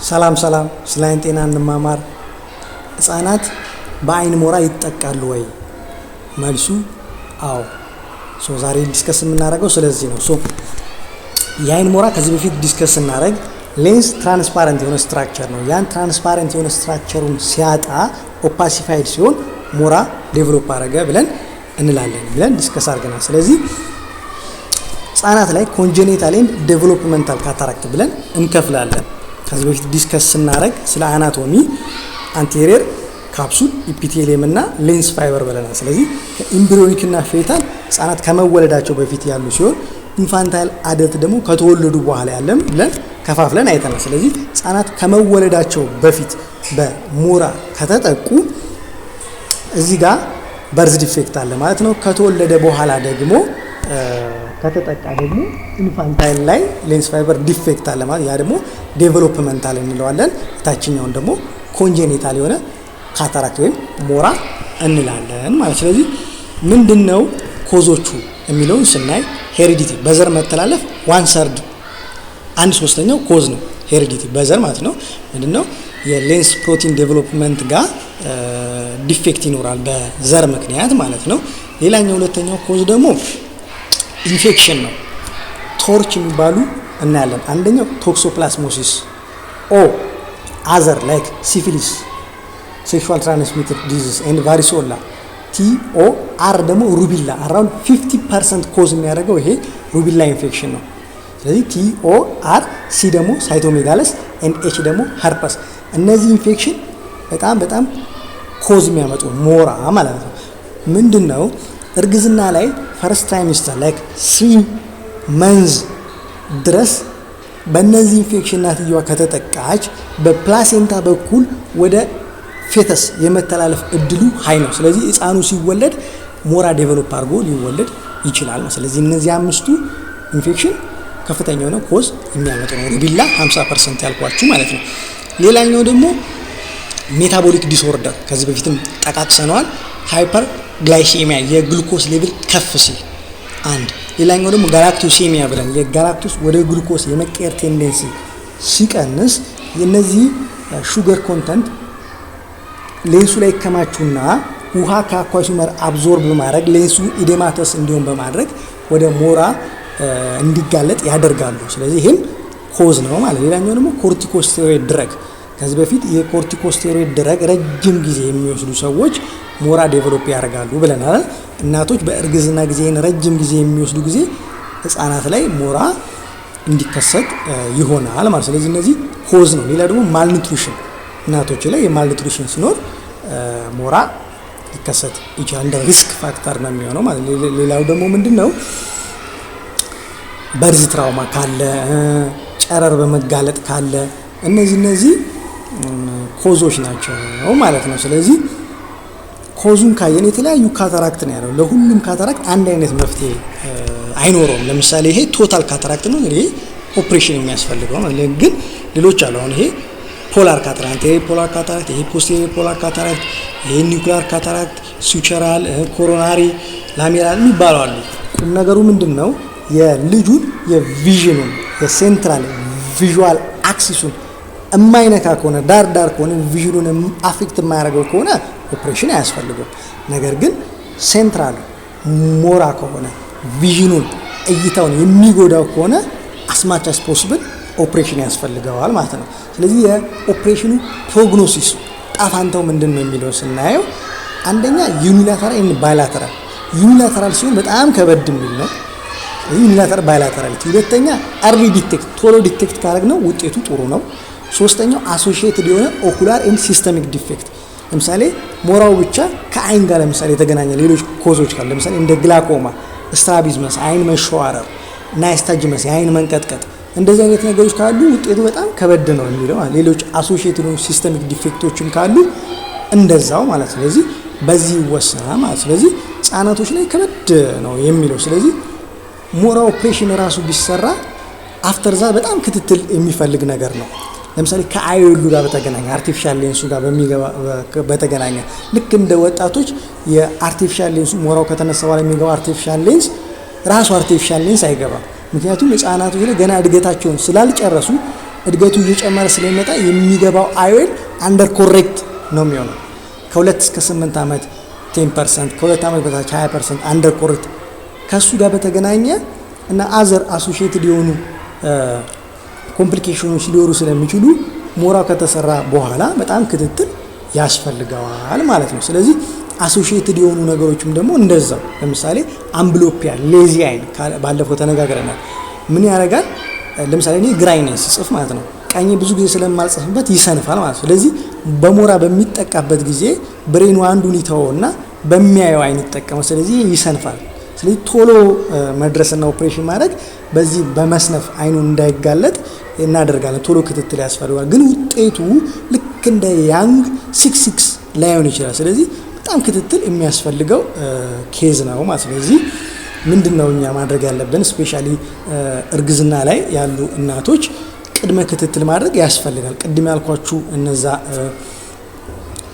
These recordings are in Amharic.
ሰላም ስለ አይን ጤና እንማማር። ህፃናት በአይን ሞራ ይጠቃሉ ወይ? መልሱ አዎ። ዛሬ ዲስከስ የምናደርገው ስለዚህ ነው። የአይን ሞራ ከዚህ በፊት ዲስከስ ስናደርግ ሌንስ ትራንስፓረንት የሆነ ስትራክቸር ነው። ያን ትራንስፓረንት የሆነ ስትራክቸሩን ሲያጣ ኦፓሲፋይድ ሲሆን ሞራ ዴቨሎፕ አደረገ ብለን እንላለን ብለን ዲስከስ አድርገናል። ስለዚህ ህፃናት ላይ ኮንጀኒታል ኤንድ ዴቨሎፕመንታል ካታራክት ብለን እንከፍላለን። ከዚህ በፊት ዲስከስ ስናደርግ ስለ አናቶሚ አንቴሪየር ካፕሱል ኢፒቴሊየም እና ሌንስ ፋይበር ብለናል። ስለዚህ ኢምብሪዮኒክ እና ፌታል ህፃናት ከመወለዳቸው በፊት ያሉ ሲሆን ኢንፋንታይል አደልት ደግሞ ከተወለዱ በኋላ ያለም ብለን ከፋፍለን አይተናል። ስለዚህ ህፃናት ከመወለዳቸው በፊት በሞራ ከተጠቁ እዚህ ጋር በርዝ ዲፌክት አለ ማለት ነው። ከተወለደ በኋላ ደግሞ ከተጠቃ ደግሞ ኢንፋንታይል ላይ ሌንስ ፋይበር ዲፌክት አለ ማለት ያ ደግሞ ዴቨሎፕመንታል እንለዋለን። ታችኛውን ደግሞ ኮንጀኒታል የሆነ ካታራክት ወይም ሞራ እንላለን ማለት። ስለዚህ ምንድነው ኮዞቹ የሚለውን ስናይ ሄሪዲቲ በዘር መተላለፍ 1/3 1/3 ኮዝ ነው። ሄሪዲቲ በዘር ማለት ነው። ምንድነው የሌንስ ፕሮቲን ዴቨሎፕመንት ጋር ዲፌክት ይኖራል በዘር ምክንያት ማለት ነው። ሌላኛው ሁለተኛው ኮዝ ደግሞ ኢንፌክሽን ነው። ቶርች የሚባሉ እናያለን። አንደኛው ቶክሶፕላስሞሲስ ኦ አዘር ላይክ ሲፊሊስ ሴክሹዋል ትራንስሚትድ ዲዚዝ ኤንድ ቫሪሶላ ቲኦ አር ደግሞ ሩቢላ አራውንድ 50% ኮዝ የሚያደርገው ይሄ ሩቢላ ኢንፌክሽን ነው። ስለዚህ ቲኦ አር ሲ ደግሞ ሳይቶሜጋለስ ኤንድ ኤች ደግሞ ሀርፐስ እነዚህ ኢንፌክሽን በጣም ኮዝ የሚያመጡ ሞራ ማለት ነው። ምንድነው እርግዝና ላይ ፈርስት ትራይሚስተር ላይክ 3 መንዝ ድረስ በእነዚህ ኢንፌክሽን እናትየዋ ከተጠቃች በፕላሴንታ በኩል ወደ ፌተስ የመተላለፍ እድሉ ሃይ ነው። ስለዚህ ህፃኑ ሲወለድ ሞራ ዴቨሎፕ አድርጎ ሊወለድ ይችላል። ስለዚህ እነዚህ አምስቱ ኢንፌክሽን ከፍተኛ የሆነ ኮዝ የሚያመጡ ነው። ሩቢላ 50% ያልኳችሁ ማለት ነው። ሌላኛው ደግሞ ሜታቦሊክ ዲስኦርደር ከዚህ በፊትም ጠቃቅሰነዋል። ሃይፐር ግላይሴሚያ የግሉኮስ ሌቭል ከፍ ሲል አንድ። ሌላኛው ደግሞ ጋላክቶሴሚያ ብለን የጋላክቶስ ወደ ግሉኮስ የመቀየር ቴንደንሲ ሲቀንስ የነዚህ ሹገር ኮንተንት ሌንሱ ላይ ይከማቹና ውሃ ከአኳሱመር አብዞርብ በማድረግ ሌንሱ ኢዴማተስ እንዲሆን በማድረግ ወደ ሞራ እንዲጋለጥ ያደርጋሉ። ስለዚህ ይህም ኮዝ ነው ማለት። ሌላኛው ደግሞ ኮርቲኮስቴሮይድ ድረግ ከዚህ በፊት የኮርቲኮስቴሮይድ ድረግ ረጅም ጊዜ የሚወስዱ ሰዎች ሞራ ዴቨሎፕ ያደርጋሉ ብለናል። እናቶች በእርግዝና ጊዜ ረጅም ጊዜ የሚወስዱ ጊዜ ህፃናት ላይ ሞራ እንዲከሰት ይሆናል ማለት። ስለዚህ እነዚህ ኮዝ ነው። ሌላ ደግሞ ማልኒትሪሽን እናቶች ላይ የማልኒትሪሽን ሲኖር ሞራ ሊከሰት ይችላል። እንደ ሪስክ ፋክተር ነው የሚሆነው ማለት። ሌላው ደግሞ ምንድነው በርዝ ትራውማ ካለ ጨረር በመጋለጥ ካለ እነዚህ ኮዞች ናቸው ማለት ነው። ስለዚህ ኮዙን ካየን የተለያዩ ካታራክት ነው ያለው። ለሁሉም ካታራክት አንድ አይነት መፍትሄ አይኖረውም። ለምሳሌ ይሄ ቶታል ካታራክት ነው፣ ይሄ ኦፕሬሽን የሚያስፈልገው ነው። ግን ሌሎች አሉ። አሁን ይሄ ፖላር ካታራክት፣ ይሄ ፖላር ካታራክት፣ ይሄ ፖስቴሪየር ፖላር ካታራክት፣ ይሄ ኒውክሊየር ካታራክት፣ ሱቸራል፣ ኮሮናሪ፣ ላሜራል የሚባሉ አሉ። ቁም ነገሩ ምንድነው? የልጁን የቪዥኑን የሴንትራል ቪዥዋል አክሲሱን የማይነካ ከሆነ ዳር ከሆነ ቪዥኑን አፌክት የማያደርገው ከሆነ ኦፕሬሽን አያስፈልገውም። ነገር ግን ሴንትራል ሞራ ከሆነ ቪዥኑን እይታውን የሚጎዳው ከሆነ አስማች አስ ፖሲብል ኦፕሬሽን ያስፈልገዋል ማለት ነው። ስለዚህ የኦፕሬሽኑ ፕሮግኖሲስ ጣፋንታው ምንድን ነው የሚለው ስናየው አንደኛ ዩኒላተራል እና ባይላተራል። ዩኒላተራል ሲሆን በጣም ከበድ የሚል ነው። ዩኒላተራል ባይላተራሊቲ። ሁለተኛ አርሊ ዲቴክት ቶሎ ዲቴክት ካደረግነው ውጤቱ ጥሩ ነው። ሶስተኛው አሶሺየትድ የሆነ ኦኩላር ኤንድ ሲስተሚክ ዲፌክት ለምሳሌ ሞራው ብቻ ከአይን ጋር ለምሳሌ የተገናኘ ሌሎች ኮዞች ካሉ ለምሳሌ እንደ ግላኮማ፣ ስትራቢዝመስ አይን መሸዋረር፣ ናይስታጂመስ የአይን መንቀጥቀጥ እንደዚህ አይነት ነገሮች ካሉ ውጤቱ በጣም ከበድ ነው የሚለው። ሌሎች አሶሺየትድ የሆኑ ሲስተሚክ ዲፌክቶችም ካሉ እንደዛው ማለት። ስለዚህ በዚህ ይወሰናል ማለት። ስለዚህ ህፃናቶች ላይ ከበድ ነው የሚለው። ስለዚህ ሞራ ኦፕሬሽን ራሱ ቢሰራ አፍተር ዛ በጣም ክትትል የሚፈልግ ነገር ነው። ለምሳሌ ከአይሉ ጋር በተገናኘ አርቲፊሻል ሌንሱ ጋር በተገናኘ ልክ እንደ ወጣቶች የአርቲፊሻል ሌንሱ ሞራው ከተነሳ በኋላ የሚገባው አርቲፊሻል ሌንስ ራሱ አርቲፊሻል ሌንስ አይገባም። ምክንያቱም ህፃናቶች ላይ ገና እድገታቸውን ስላልጨረሱ እድገቱ እየጨመረ ስለሚመጣ የሚገባው አዮን አንደር ኮሬክት ነው የሚሆነው። ከ2 እስከ 8 ዓመት 10%፣ ከ2 ዓመት በታች 20% አንደር ኮሬክት። ከሱ ጋር በተገናኘ እና አዘር አሶሺየትድ የሆኑ ኮምፕሊኬሽኖች ሊኖሩ ስለሚችሉ ሞራው ከተሰራ በኋላ በጣም ክትትል ያስፈልገዋል ማለት ነው። ስለዚህ አሶሺየትድ የሆኑ ነገሮችም ደግሞ እንደዛው፣ ለምሳሌ አምብሎፒያ ሌዚ አይን ባለፈው ተነጋግረናል። ምን ያደርጋል? ለምሳሌ እኔ ግራኝ ነኝ ስጽፍ ማለት ነው፣ ቀኝ ብዙ ጊዜ ስለማልጽፍበት ይሰንፋል ማለት ነው። ስለዚህ በሞራ በሚጠቃበት ጊዜ ብሬኑ አንዱን ይተወውና በሚያየው አይን ይጠቀማል። ስለዚህ ይሰንፋል። ስለዚህ ቶሎ መድረስና ኦፕሬሽን ማድረግ በዚህ በመስነፍ አይኑን እንዳይጋለጥ እናደርጋለን። ቶሎ ክትትል ያስፈልጋል። ግን ውጤቱ ልክ እንደ ያንግ 6 ላይሆን ይችላል። ስለዚህ በጣም ክትትል የሚያስፈልገው ኬዝ ነው ማለት ነው። ስለዚህ ምንድነው እኛ ማድረግ ያለብን? ስፔሻሊ እርግዝና ላይ ያሉ እናቶች ቅድመ ክትትል ማድረግ ያስፈልጋል። ቅድም ያልኳችሁ እነዛ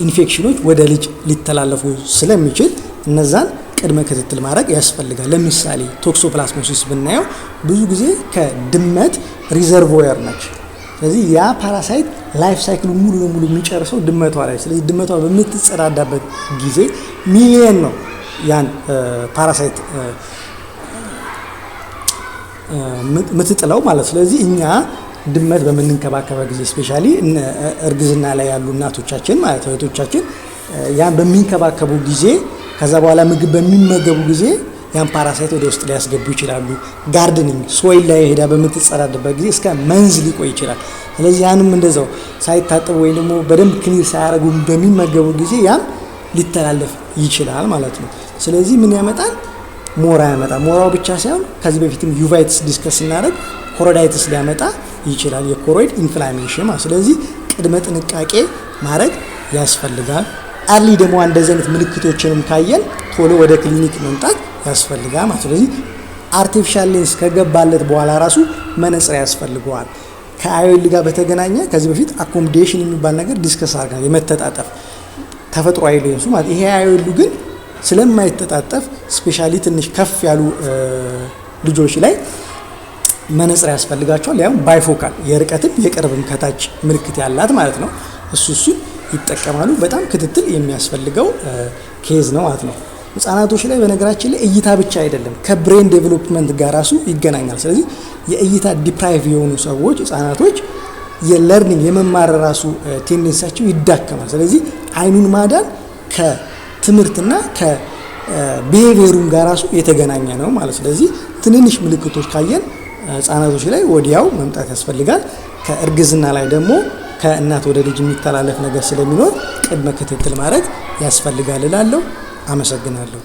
ኢንፌክሽኖች ወደ ልጅ ሊተላለፉ ስለሚችል እነዛን ቅድመ ክትትል ማድረግ ያስፈልጋል። ለምሳሌ ቶክሶፕላስሞሲስ ብናየው ብዙ ጊዜ ከድመት ሪዘርቮየር ነች። ስለዚህ ያ ፓራሳይት ላይፍ ሳይክሉ ሙሉ ለሙሉ የሚጨርሰው ድመቷ ላይ። ስለዚህ ድመቷ በምትጸዳዳበት ጊዜ ሚሊየን ነው ያን ፓራሳይት ምትጥለው ማለት። ስለዚህ እኛ ድመት በምንንከባከበው ጊዜ ስፔሻሊ እርግዝና ላይ ያሉ እናቶቻችን ማለት እህቶቻችን ያን በሚንከባከቡ ጊዜ ከዛ በኋላ ምግብ በሚመገቡ ጊዜ ያን ፓራሳይት ወደ ውስጥ ሊያስገቡ ይችላሉ። ጋርደኒንግ ሶይል ላይ ሄዳ በምትጸዳዳበት ጊዜ እስከ መንዝ ሊቆይ ይችላል። ስለዚህ ያንም እንደዛው ሳይታጠቡ ወይ ደግሞ በደንብ ክሊር ሳያደርጉ በሚመገቡ ጊዜ ያም ሊተላለፍ ይችላል ማለት ነው። ስለዚህ ምን ያመጣል? ሞራ ያመጣል። ሞራው ብቻ ሳይሆን ከዚህ በፊትም ዩቫይትስ ዲስከስ ስናደርግ ኮሮዳይትስ ሊያመጣ ይችላል፣ የኮሮይድ ኢንፍላሜሽን ማለት። ስለዚህ ቅድመ ጥንቃቄ ማድረግ ያስፈልጋል። አርሊ ደግሞ እንደዚህ አይነት ምልክቶችንም ካየን ቶሎ ወደ ክሊኒክ መምጣት ያስፈልጋል ማለት። ስለዚህ አርቲፊሻል ሌንስ ከገባለት በኋላ ራሱ መነጽር ያስፈልገዋል። ከአዮል ጋር በተገናኘ ከዚህ በፊት አኮሞዴሽን የሚባል ነገር ዲስከስ አድርገናል። የመተጣጠፍ ተፈጥሯዊ ሌንሱ ማለት ይሄ አዮሉ ግን ስለማይተጣጠፍ ስፔሻሊ ትንሽ ከፍ ያሉ ልጆች ላይ መነጽር ያስፈልጋቸዋል። ያው ባይፎካል የርቀትም የቅርብም ከታች ምልክት ያላት ማለት ነው። እሱን ይጠቀማሉ። በጣም ክትትል የሚያስፈልገው ኬዝ ነው ማለት ነው። ህጻናቶች ላይ በነገራችን ላይ እይታ ብቻ አይደለም ከብሬን ዴቨሎፕመንት ጋር ራሱ ይገናኛል። ስለዚህ የእይታ ዲፕራይቭ የሆኑ ሰዎች ህጻናቶች የለርኒንግ የመማር ራሱ ቴንደንሳቸው ይዳከማል። ስለዚህ አይኑን ማዳን ከትምህርትና ከቢሄቪየሩም ጋር ራሱ የተገናኘ ነው ማለት። ስለዚህ ትንንሽ ምልክቶች ካየን ህጻናቶች ላይ ወዲያው መምጣት ያስፈልጋል። ከእርግዝና ላይ ደግሞ ከእናት ወደ ልጅ የሚተላለፍ ነገር ስለሚኖር ቅድመ ክትትል ማድረግ ያስፈልጋል እላለሁ። አመሰግናለሁ።